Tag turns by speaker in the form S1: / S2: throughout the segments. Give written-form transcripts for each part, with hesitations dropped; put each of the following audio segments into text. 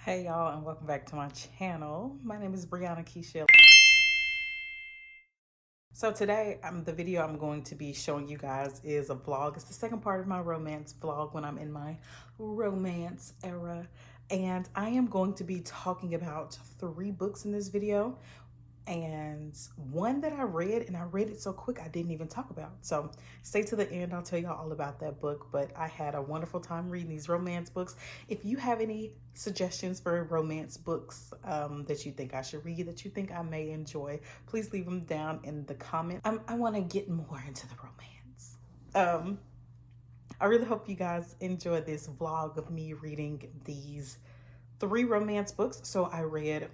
S1: Hey y'all, and welcome back to my channel. My name is Kechelle. So today, the video I'm going to be showing you guys is a vlog. It's the second part of my romance vlog when I'm in my romance era. And I am going to be talking about 3 books in this video. And one that I read, and I read it so quick I didn't even talk about. So stay to the end, I'll tell y'all all about that book. But I had a wonderful time reading these romance books. If you have any suggestions for romance books that you think I should read, that you think I may enjoy, please leave them down in the comments. I want to get more into the romance. I really hope you guys enjoy this vlog of me reading these 3 romance books. So I read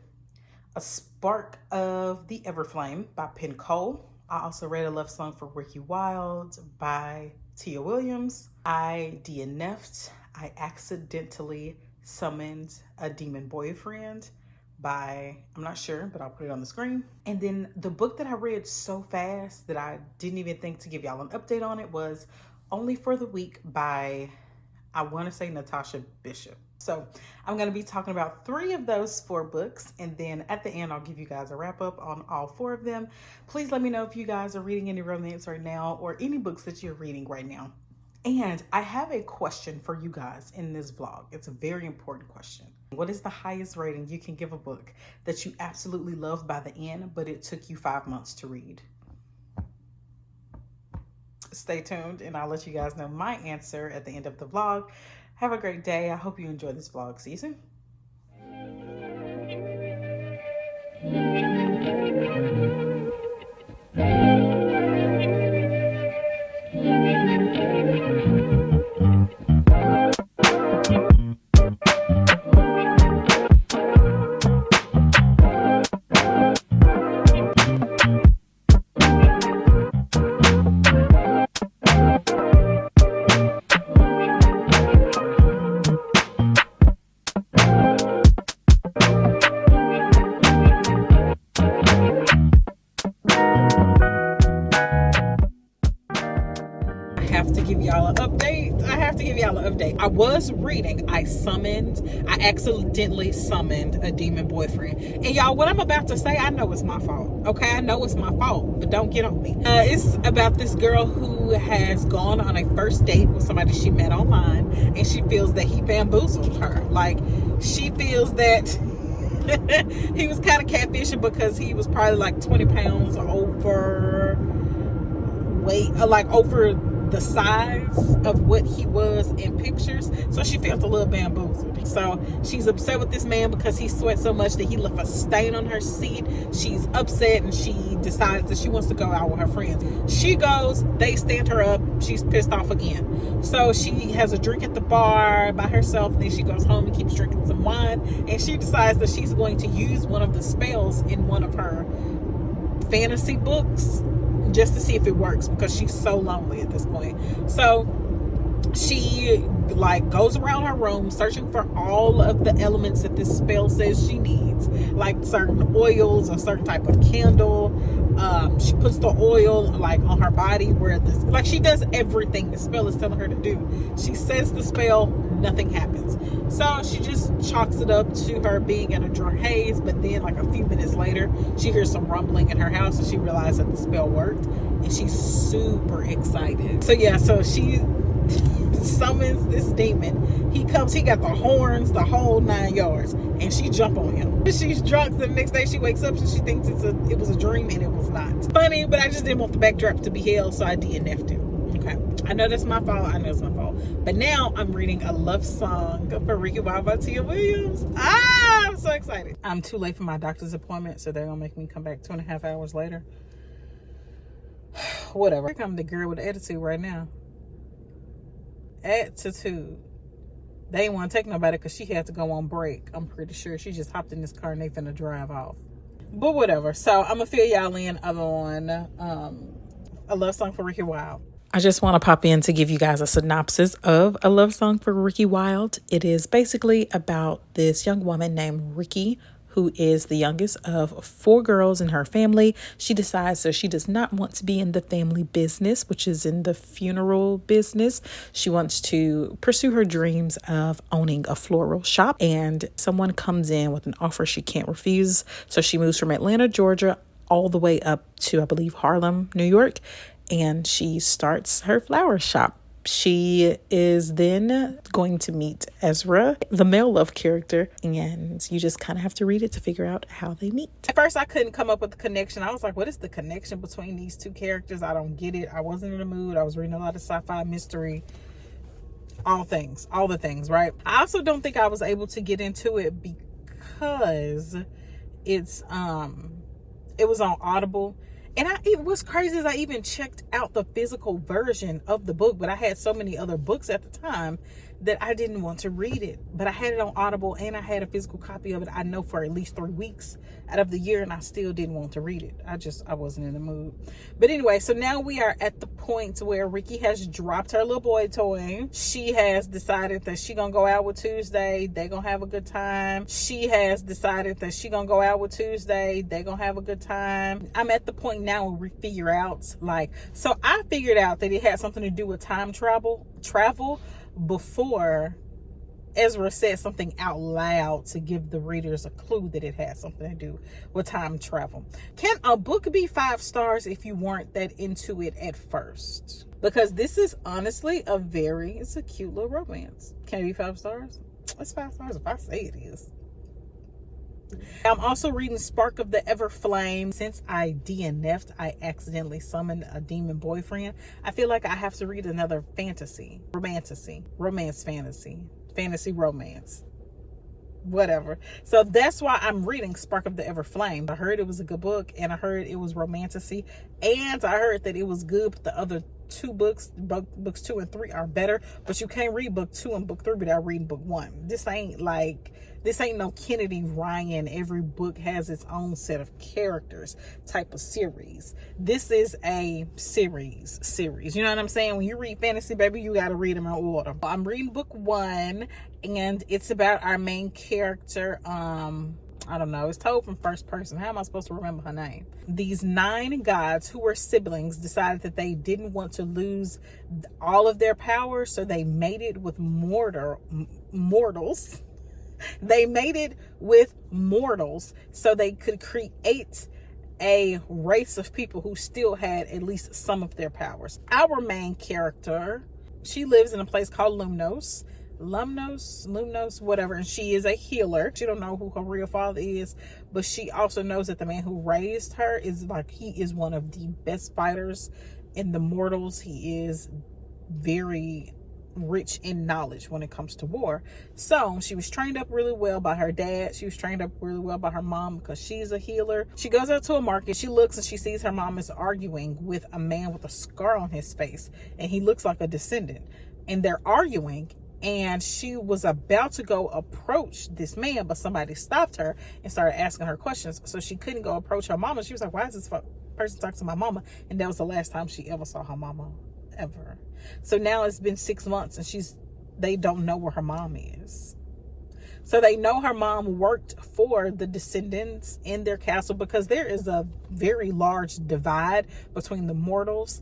S1: A Spark of the Everflame by Kechelle. I also read A Love Song for Ricky Wilde by Tia Williams. I DNF'd, I Accidentally Summoned a Demon Boyfriend by, I'm not sure, but I'll put it on the screen. And then the book that I read so fast that I didn't even think to give y'all an update on it was Only for the Week by, I want to say, Natasha Bishop. So I'm going to be talking about 3 of those 4 books, and then at the end I'll give you guys a wrap up on all 4 of them. Please let me know if you guys are reading any romance right now or any books that you're reading right now. And I have a question for you guys in this vlog. It's a very important question. What is the highest rating you can give a book that you absolutely loved by the end, but it took you 5 months to read? Stay tuned and I'll let you guys know my answer at the end of the vlog. Have a great day. I hope you enjoy this vlog. See you soon. I have to give y'all an update. I was reading I Accidentally Summoned a Demon Boyfriend. And y'all, what I'm about to say, I know it's my fault. Okay, I know it's my fault, but don't get on me. It's about this girl who has gone on a first date with somebody she met online, and she feels that he bamboozled her. Like, she feels that he was kind of catfishing because he was probably like 20 pounds over weight, like over the size of what he was in pictures. So she felt a little bamboozled. So she's upset with this man because he sweat so much that he left a stain on her seat. She's upset and she decides that she wants to go out with her friends. She goes, they stand her up, she's pissed off again. So she has a drink at the bar by herself, and then she goes home and keeps drinking some wine, and she decides that she's going to use one of the spells in one of her fantasy books just to see if it works, because she's so lonely at this point. So she like goes around her room searching for all of the elements that this spell says she needs, like certain oils, a certain type of candle. She puts the oil like on her body where this, like, she does everything the spell is telling her to do. She says the spell, nothing happens. So she just chalks it up to her being in a drunk haze. But then like a few minutes later, she hears some rumbling in her house and she realized that the spell worked, and she's super excited. So yeah, so she summons this demon. He comes, he got the horns, the whole 9 yards, and she jump on him. She's drunk, so the next day she wakes up and she thinks it was a dream, and it was not. Funny, but I just didn't want the backdrop to be held, so I DNF'd it. Okay, I know that's my fault. But now I'm reading A Love Song for Ricky Wilde by Tia Williams. I'm so excited. I'm too late for my doctor's appointment, so they're gonna make me come back 2.5 hours later. Whatever. Here comes the girl with the attitude right now. Attitude. They didn't want to take nobody because she had to go on break. I'm pretty sure she just hopped in this car and they finna drive off. But whatever. So I'm gonna fill y'all in on A Love Song for Ricky Wilde. I just want to pop in to give you guys a synopsis of A Love Song for Ricky Wilde. It is basically about this young woman named Ricky who is the youngest of 4 girls in her family. She decides that she does not want to be in the family business, which is in the funeral business. She wants to pursue her dreams of owning a floral shop, and someone comes in with an offer she can't refuse. So she moves from Atlanta, Georgia, all the way up to, I believe, Harlem, New York, and she starts her flower shop. She is then going to meet Ezra, the male love character, and you just kind of have to read it to figure out how they meet. At first, I couldn't come up with the connection. I was like, what is the connection between these 2 characters? I don't get it. I wasn't in the mood. I was reading a lot of sci-fi, mystery, all the things, right? I also don't think I was able to get into it because it was on Audible. And what's crazy is I even checked out the physical version of the book, but I had so many other books at the time that I didn't want to read it. But I had it on Audible and I had a physical copy of it, I know, for at least 3 weeks out of the year, and I still didn't want to read it. I wasn't in the mood. But anyway, so now we are at the point where Ricky has dropped her little boy toy. She has decided that she gonna go out with Tuesday. They gonna have a good time. She has decided that she gonna go out with Tuesday. They gonna have a good time. I'm at the point now where we figure out, so I figured out that it had something to do with time travel before Ezra said something out loud to give the readers a clue that it had something to do with time travel. Can a book be 5 stars if you weren't that into it at first? Because this is honestly it's a cute little romance. Can it be 5 stars? It's 5 stars if I say it is. I'm also reading Spark of the Everflame. Since I DNF'd, I accidentally summoned a demon boyfriend. I feel like I have to read another fantasy, romance, whatever. So that's why I'm reading Spark of the Everflame. I heard it was a good book, and I heard it was romantasy, and I heard that it was good, but the other 2 books 2 and 3 are better. But you can't read book 2 and book 3 without reading book 1. This ain't no Kennedy Ryan, every book has its own set of characters type of series. This is a series. You know what I'm saying? When you read fantasy, baby, you got to read them in order. I'm reading book 1, and it's about our main character. I don't know. It's told from first person. How am I supposed to remember her name? These 9 gods who were siblings decided that they didn't want to lose all of their power, so they mated with mortals. They mated with mortals so they could create a race of people who still had at least some of their powers. Our main character, she lives in a place called Lumnos, whatever, and she is a healer. She don't know who her real father is, but she also knows that the man who raised her he is one of the best fighters in the mortals. He is very rich in knowledge when it comes to war. So she was trained up really well by her dad. She was trained up really well by her mom because she's a healer. She goes out to a market. She looks and she sees her mom is arguing with a man with a scar on his face, and he looks like a descendant, and they're arguing. And she was about to go approach this man, but somebody stopped her and started asking her questions. So she couldn't go approach her mama. She was like, why is this person talking to my mama? And that was the last time she ever saw her mama, ever. So now it's been 6 months, and they don't know where her mom is. So they know her mom worked for the descendants in their castle, because there is a very large divide between the mortals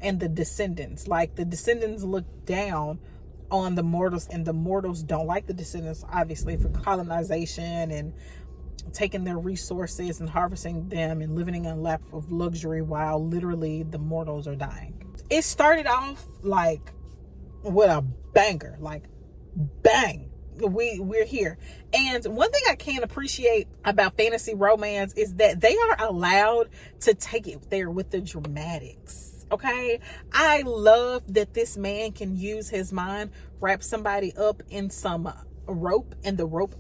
S1: and the descendants. Like, the descendants look down on the mortals, and the mortals don't like the descendants, obviously, for colonization and taking their resources and harvesting them and living in a lap of luxury while literally the mortals are dying. It started off with a banger, bang, we're here. And one thing I can appreciate about fantasy romance is that they are allowed to take it there with the dramatics. Okay, I love that this man can use his mind, wrap somebody up in some rope, and the rope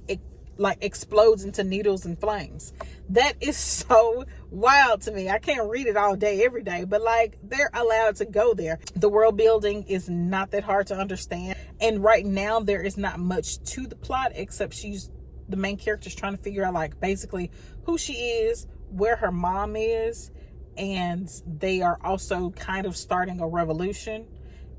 S1: explodes into needles and flames. That is so wild to me. I can't read it all day every day, but they're allowed to go there. The world building is not that hard to understand, and right now there is not much to the plot, except the main character's trying to figure out basically who she is, where her mom is, and they are also kind of starting a revolution.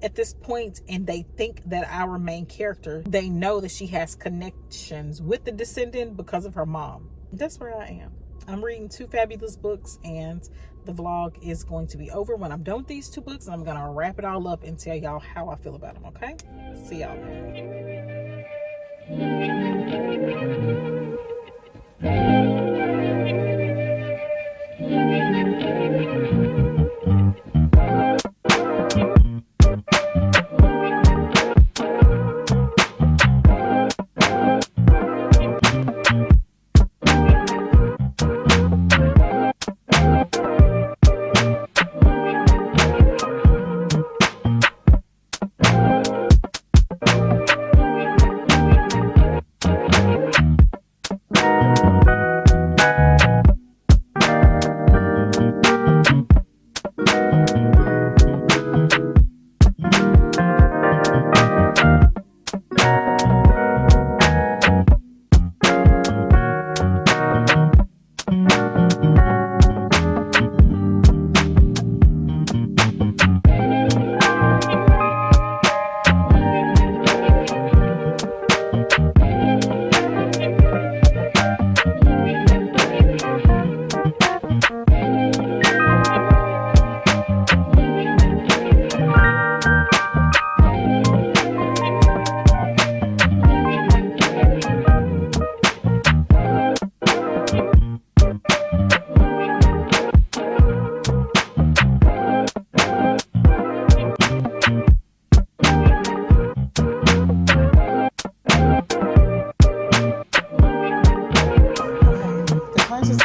S1: at this point, and they think that our main character, they know that she has connections with the descendant because of her mom. That's where I am. I'm reading 2 fabulous books, and the vlog is going to be over when I'm done with these 2 books. I'm gonna wrap it all up and tell y'all how I feel about them. Okay, see y'all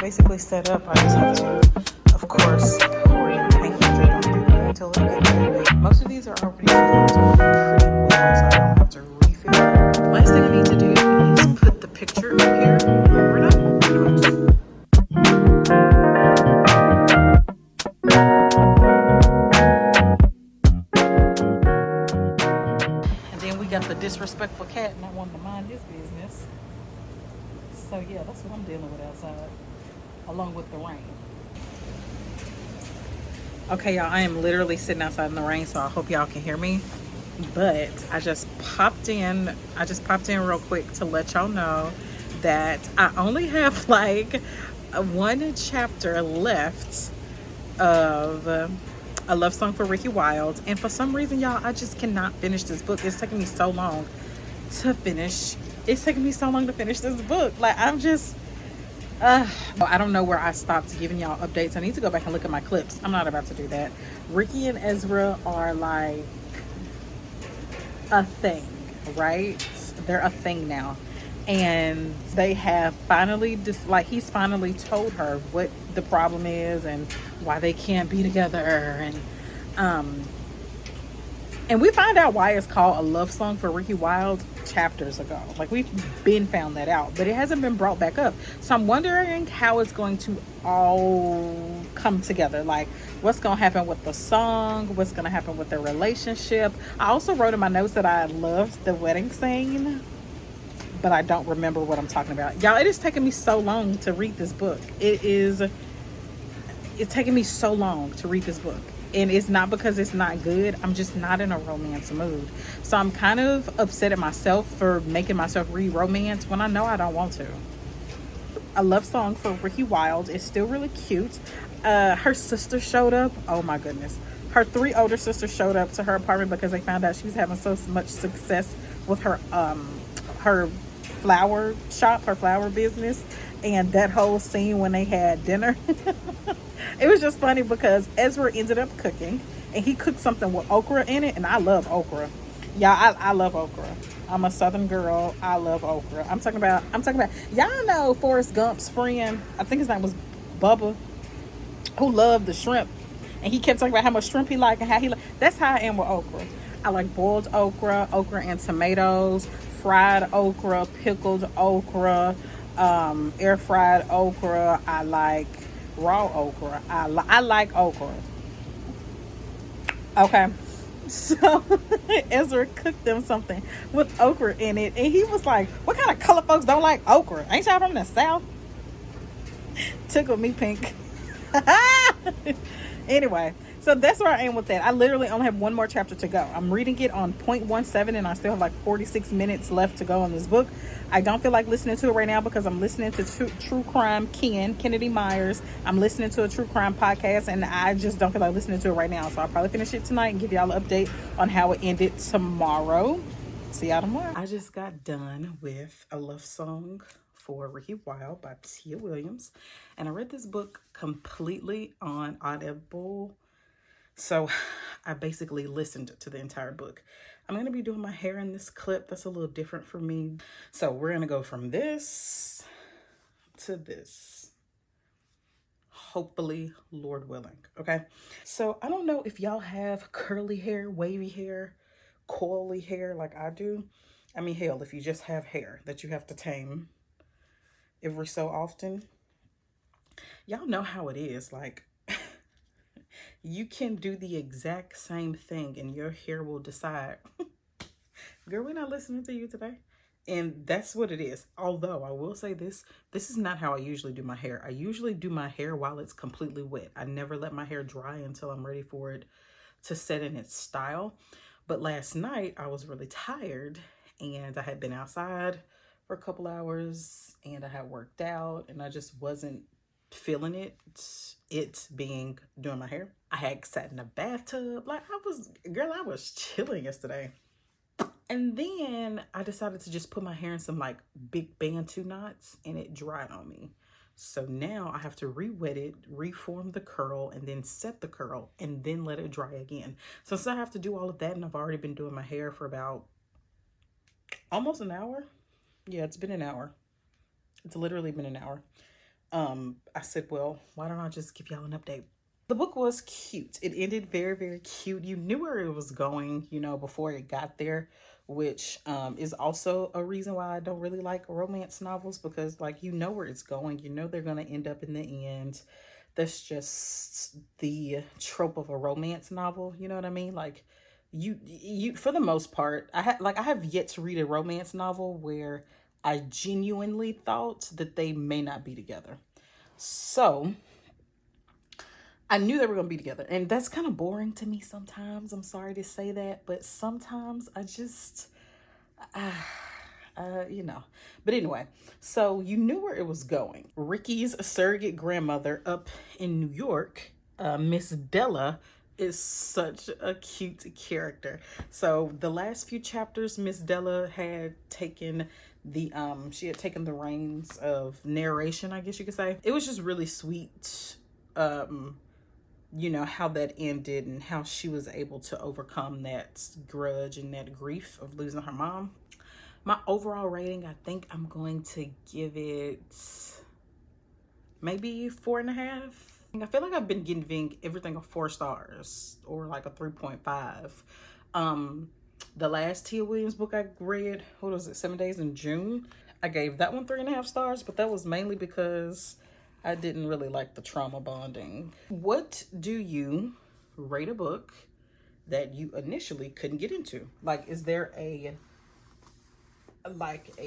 S1: basically set up. I just have to, of course, pour in paint, which I don't do until I get there. Most of these are already filled pretty well, so I don't have to refill. The last thing I need to do is put the picture up here. We're done, pretty much. And then we got the disrespectful cat not wanting to mind his business. So yeah, that's what I'm dealing with outside, along with the rain. Okay, y'all, I am literally sitting outside in the rain, so I hope y'all can hear me. But I just popped in real quick to let y'all know that I only have like 1 chapter left of A Love Song for Ricky Wilde. And for some reason, y'all, I just cannot finish this book. It's taking me so long to finish. It's taking me so long to finish this book. Like, I'm just... I don't know where I stopped giving y'all updates. I need to go back and look at my clips. I'm not about to do that. Ricky and Ezra are like a thing, right? They're a thing now. And they have finally he's finally told her what the problem is and why they can't be together. And we find out why it's called A Love Song for Ricky Wilde chapters ago. Like, we've been found that out, but it hasn't been brought back up. So I'm wondering how it's going to all come together. Like, what's going to happen with the song? What's going to happen with their relationship? I also wrote in my notes that I loved the wedding scene, but I don't remember what I'm talking about. Y'all, it is taking me so long to read this book. It's taking me so long to read this book. And it's not because it's not good. I'm just not in a romance mood. So I'm kind of upset at myself for making myself read romance when I know I don't want to. A Love Song for Ricky Wilde is still really cute. Her sister showed up. Oh my goodness. Her 3 older sisters showed up to her apartment because they found out she was having so much success with her flower shop, her flower business. And that whole scene when they had dinner. It was just funny because Ezra ended up cooking, and he cooked something with okra in it, and I love okra. Yeah, I love okra. I'm a Southern girl. I love okra. I'm talking about, y'all know Forrest Gump's friend, I think his name was Bubba, who loved the shrimp. And he kept talking about how much shrimp he liked and how he liked. That's how I am with okra. I like boiled okra, okra and tomatoes, fried okra, pickled okra, air fried okra. I like raw okra. I like okra. Okay, so Ezra cooked them something with okra in it, and he was like, what kind of color folks don't like okra? Ain't y'all from the South? Tickled me pink. Anyway, So that's where I am with that. I literally only have one more chapter to go. I'm reading it on 0.17 and I still have like 46 minutes left to go on this book. I don't feel like listening to it right now because I'm listening to True Crime Kennedy Myers. I'm listening to a true crime podcast and I just don't feel like listening to it right now. So I'll probably finish it tonight and give y'all an update on how it ended tomorrow. See y'all tomorrow. I just got done with a love song for Ricky Wilde by Tia Williams. And I read this book completely on Audible. So I basically listened to the entire book. I'm going to be doing my hair in this clip. That's a little different for me. So we're going to go from this to this. Hopefully, Lord willing. Okay. So I don't know if y'all have curly hair, wavy hair, coily hair like I do. I mean, hell, if you just have hair that you have to tame every so often, y'all know how it is. Like, you can do the exact same thing and your hair will decide, girl, we're not listening to you today. And that's what it is. Although I will say this is not how I usually do my hair. I usually do my hair while it's completely wet. I never let my hair dry until I'm ready for it to set in its style. But last night I was really tired and I had been outside for a couple hours and I had worked out and I just wasn't feeling it being doing my hair. I had sat in a bathtub. Like I was chilling yesterday. And then I decided to just put my hair in some like big Bantu knots and it dried on me. So now I have to re-wet it, reform the curl, and then set the curl and then let it dry again. So since I have to do all of that and I've already been doing my hair for about almost an hour. Yeah, it's been an hour. It's literally been an hour. I said, well, why don't I just give y'all an update? The book was cute. It ended very, very cute. You knew where it was going, you know, before it got there, which is also a reason why I don't really like romance novels, because like, you know where it's going. You know they're going to end up in the end. That's just the trope of a romance novel. You know what I mean? Like you for the most part, I have yet to read a romance novel where I genuinely thought that they may not be together. So I knew they were going to be together. And that's kind of boring to me sometimes. I'm sorry to say that. But sometimes I just, you know. But anyway, so you knew where it was going. Ricky's surrogate grandmother up in New York, Miss Della, is such a cute character. So the last few chapters, Miss Della had taken the reins of narration, I guess you could say. It was just really sweet, you know, how that ended and how she was able to overcome that grudge and that grief of losing her mom. My overall rating, I think I'm going to give it maybe 4.5. I feel like I've been giving everything a 4 stars or like a 3.5. The last Tia Williams book I read, what was it, 7 Days in June? I gave that one 3.5 stars, but that was mainly because I didn't really like the trauma bonding. What do you rate a book that you initially couldn't get into? Like, is there a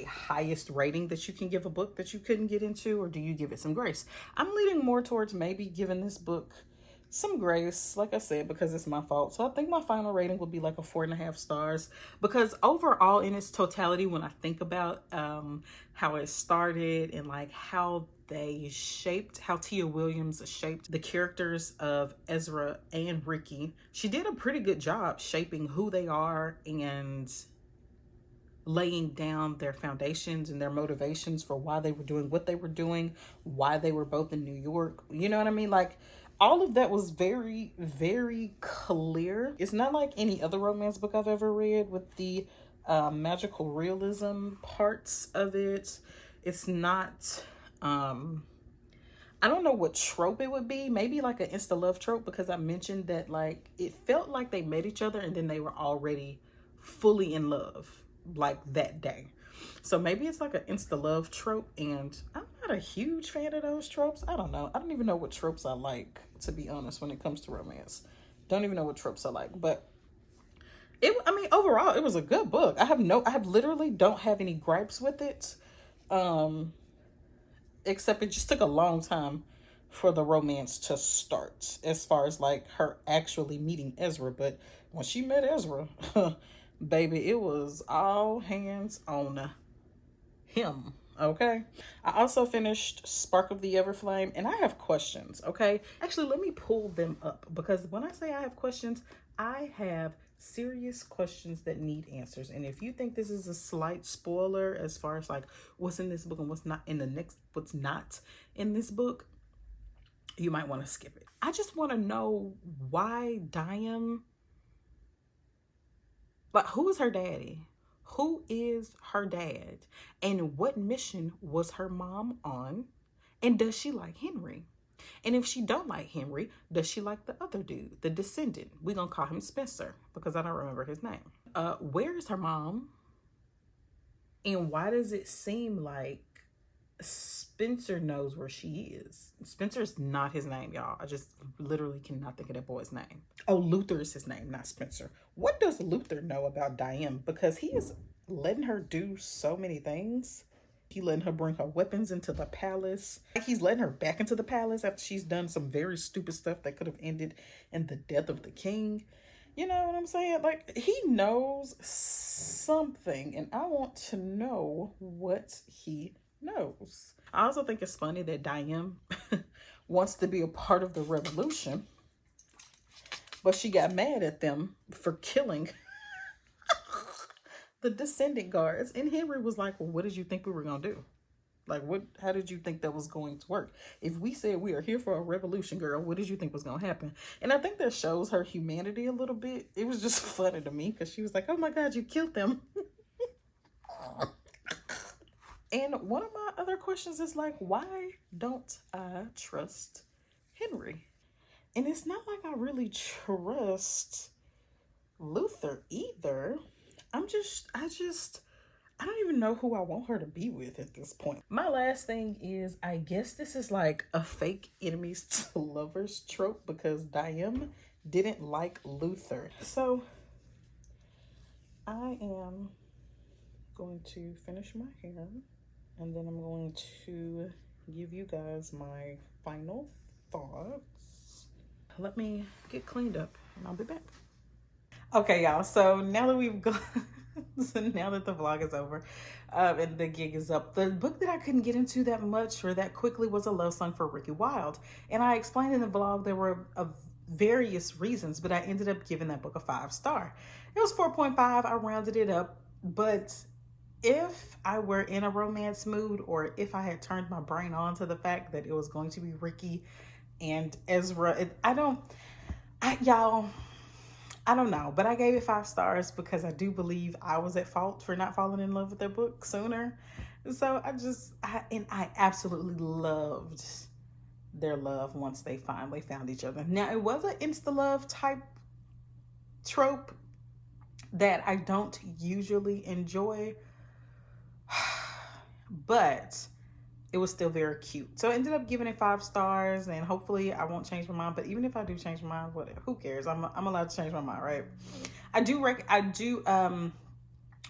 S1: highest rating that you can give a book that you couldn't get into, or do you give it some grace? I'm leaning more towards maybe giving this book some grace, like I said, because it's my fault. So I think my final rating will be like a 4.5 stars, because overall in its totality, when I think about how it started and like how Tia Williams shaped the characters of Ezra and Ricky, she did a pretty good job shaping who they are and laying down their foundations and their motivations for why they were doing what they were doing, why they were both in New York. You know what I mean? Like, all of that was very, very clear. It's not like any other romance book I've ever read with the magical realism parts of it. It's not, I don't know what trope it would be. Maybe like an insta love trope, because I mentioned that like it felt like they met each other and then they were already fully in love like that day. So maybe it's like an insta love trope, and I'm not a huge fan of those tropes. I don't know. I don't even know what tropes I like, to be honest, when it comes to romance. Don't even know what tropes I like, but overall it was a good book. I literally don't have any gripes with it. Except it just took a long time for the romance to start, as far as like her actually meeting Ezra. But when she met Ezra, baby, it was all hands on him. Okay. I also finished Spark of the Everflame, and I have questions. Okay. Actually, let me pull them up, because when I say I have questions, I have serious questions that need answers. And if you think this is a slight spoiler as far as like what's in this book and what's not in the next, what's not in this book, you might want to skip it. I just want to know why Diane, like, who is her daddy? Who is her dad? And what mission was her mom on? And does she like Henry? And if she don't like Henry, does she like the other dude, the descendant? We're going to call him Spencer because I don't remember his name. Where is her mom? And why does it seem like Spencer knows where she is? Spencer's not his name, y'all. I just literally cannot think of that boy's name. Oh, Luther is his name, not Spencer. What does Luther know about Diane? Because he is letting her do so many things. He letting her bring her weapons into the palace. He's letting her back into the palace after she's done some very stupid stuff that could have ended in the death of the king. You know what I'm saying? Like, he knows something, and I want to know what he knows. I also think it's funny that Diane wants to be a part of the revolution, but she got mad at them for killing the descendant guards. And Henry was like, well, what did you think we were going to do? Like, how did you think that was going to work? If we said we are here for a revolution, girl, what did you think was going to happen? And I think that shows her humanity a little bit. It was just funny to me because she was like, oh my God, you killed them. And one of my other questions is like, why don't I trust Henry? And it's not like I really trust Luther either. I don't even know who I want her to be with at this point. My last thing is, I guess this is like a fake enemies to lovers trope because Diane didn't like Luther. So I am going to finish my hair, and then I'm going to give you guys my final thoughts. Let me get cleaned up and I'll be back. Okay, y'all, so now that we've gone, so now that the vlog is over and the gig is up, the book that I couldn't get into that much or that quickly was A Love Song for Ricky Wilde. And I explained in the vlog there were various reasons, but I ended up giving that book a 5-star. It was 4.5, I rounded it up, but if I were in a romance mood, or if I had turned my brain on to the fact that it was going to be Ricky and Ezra, I don't know, but I gave it 5 stars because I do believe I was at fault for not falling in love with their book sooner. So I absolutely loved their love once they finally found each other. Now, it was an insta-love type trope that I don't usually enjoy, but it was still very cute. So I ended up giving it 5 stars, and hopefully I won't change my mind. But even if I do change my mind, whatever, who cares? I'm allowed to change my mind, right? I do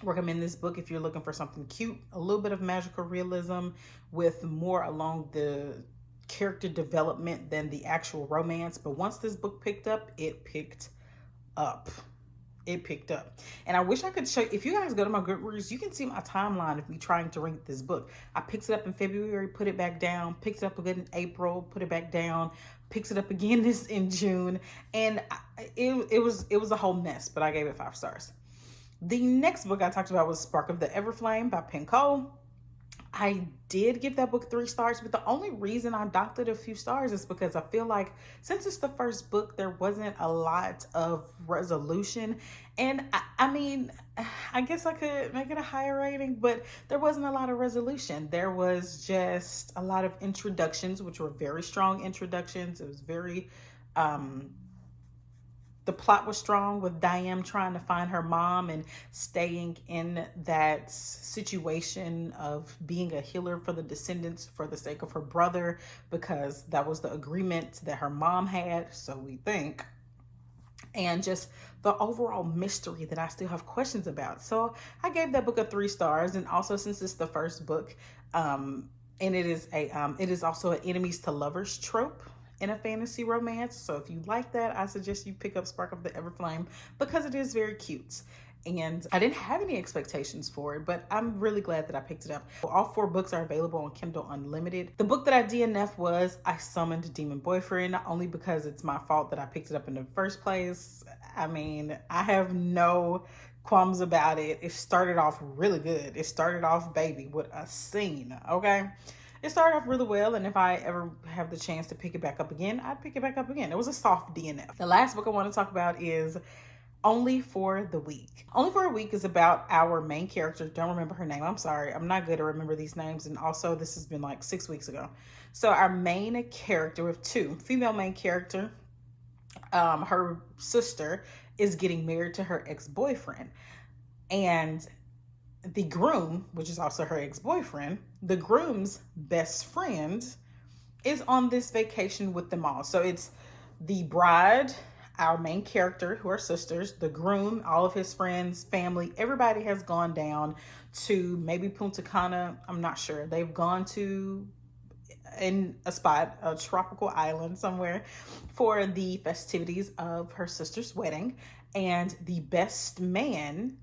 S1: recommend this book if you're looking for something cute, a little bit of magical realism with more along the character development than the actual romance. But once this book picked up, it picked up. And I wish I could show, if you guys go to my Goodreads, you can see my timeline of me trying to read this book. I picked it up in February, put it back down, picked it up again in April, put it back down, picked it up again in June, and it was a whole mess, but I gave it 5 stars. The next book I talked about was Spark of the Everflame by Penn Cole. I did give that book 3 stars, but the only reason I docked it a few stars is because I feel like since it's the first book, there wasn't a lot of resolution. And I mean, I guess I could make it a higher rating, but there wasn't a lot of resolution. There was just a lot of introductions, which were very strong introductions. It was very, the plot was strong with Diane trying to find her mom and staying in that situation of being a healer for the descendants for the sake of her brother, because that was the agreement that her mom had, so we think. And just the overall mystery that I still have questions about. So I gave that book a 3 stars. And also, since it's the first book, and it is also an enemies to lovers trope in a fantasy romance. So if you like that, I suggest you pick up Spark of the Everflame because it is very cute. And I didn't have any expectations for it, but I'm really glad that I picked it up. All 4 books are available on Kindle Unlimited. The book that I DNF was I Summoned Demon Boyfriend, not only because it's my fault that I picked it up in the first place. I mean, I have no qualms about it. It started off really good. It started off, baby, with a scene, okay? It started off really well, and if I ever have the chance to pick it back up again, I'd pick it back up again. It was a soft DNF. The last book I want to talk about is Only for the Week. Only for a Week is about our main character. Don't remember her name. I'm sorry. I'm not good to remember these names. And also, this has been like 6 weeks ago. So our main character, with 2 female main character, her sister is getting married to her ex-boyfriend. And the groom, which is also her ex-boyfriend, the groom's best friend is on this vacation with them all. So it's the bride, our main character, who are sisters, the groom, all of his friends, family, everybody has gone down to maybe Punta Cana. I'm not sure. They've gone to in a spot, a tropical island somewhere, for the festivities of her sister's wedding. And the best man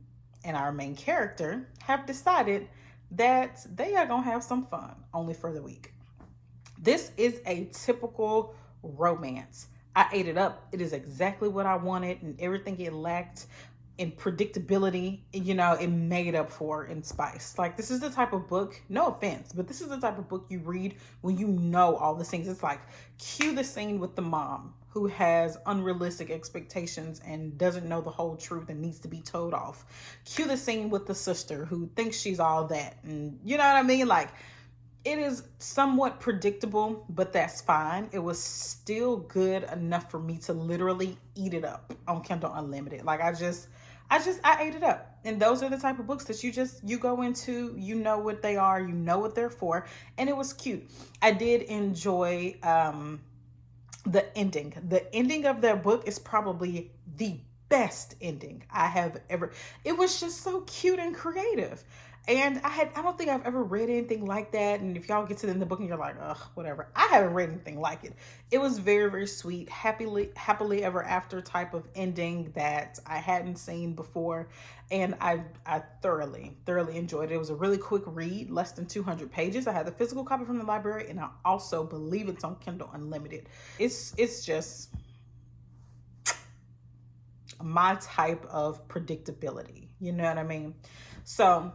S1: and our main character have decided that they are gonna have some fun only for the week. This is a typical romance. I ate it up. It is exactly what I wanted, and everything it lacked in predictability, you know, it made up for in spice. Like, this is the type of book, no offense, but this is the type of book you read when you know all the things. It's like, cue the scene with the mom who has unrealistic expectations and doesn't know the whole truth and needs to be told off. Cue the scene with the sister who thinks she's all that. And you know what I mean? Like, it is somewhat predictable, but that's fine. It was still good enough for me to literally eat it up on Kindle Unlimited. Like, I ate it up. And those are the type of books that you go into, you know what they are, you know what they're for. And it was cute. I did enjoy the ending. The ending of their book is probably the best ending I have ever. It was just so cute and creative. And I don't think I've ever read anything like that. And if y'all get to the end of the book and you're like, ugh, whatever. I haven't read anything like it. It was very, very sweet, happily ever after type of ending that I hadn't seen before. And I thoroughly enjoyed it. It was a really quick read, less than 200 pages. I had the physical copy from the library, and I also believe it's on Kindle Unlimited. It's just my type of predictability. You know what I mean? So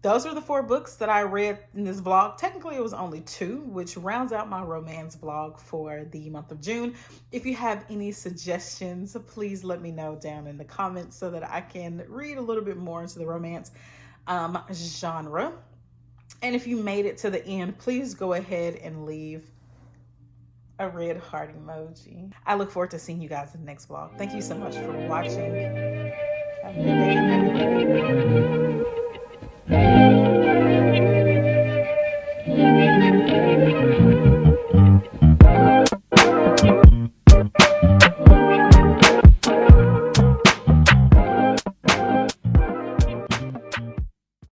S1: those are the 4 books that I read in this vlog. Technically, it was only 2, which rounds out my romance vlog for the month of June. If you have any suggestions, please let me know down in the comments so that I can read a little bit more into the romance genre. And if you made it to the end, please go ahead and leave a red heart emoji. I look forward to seeing you guys in the next vlog. Thank you so much for watching. Have a good day.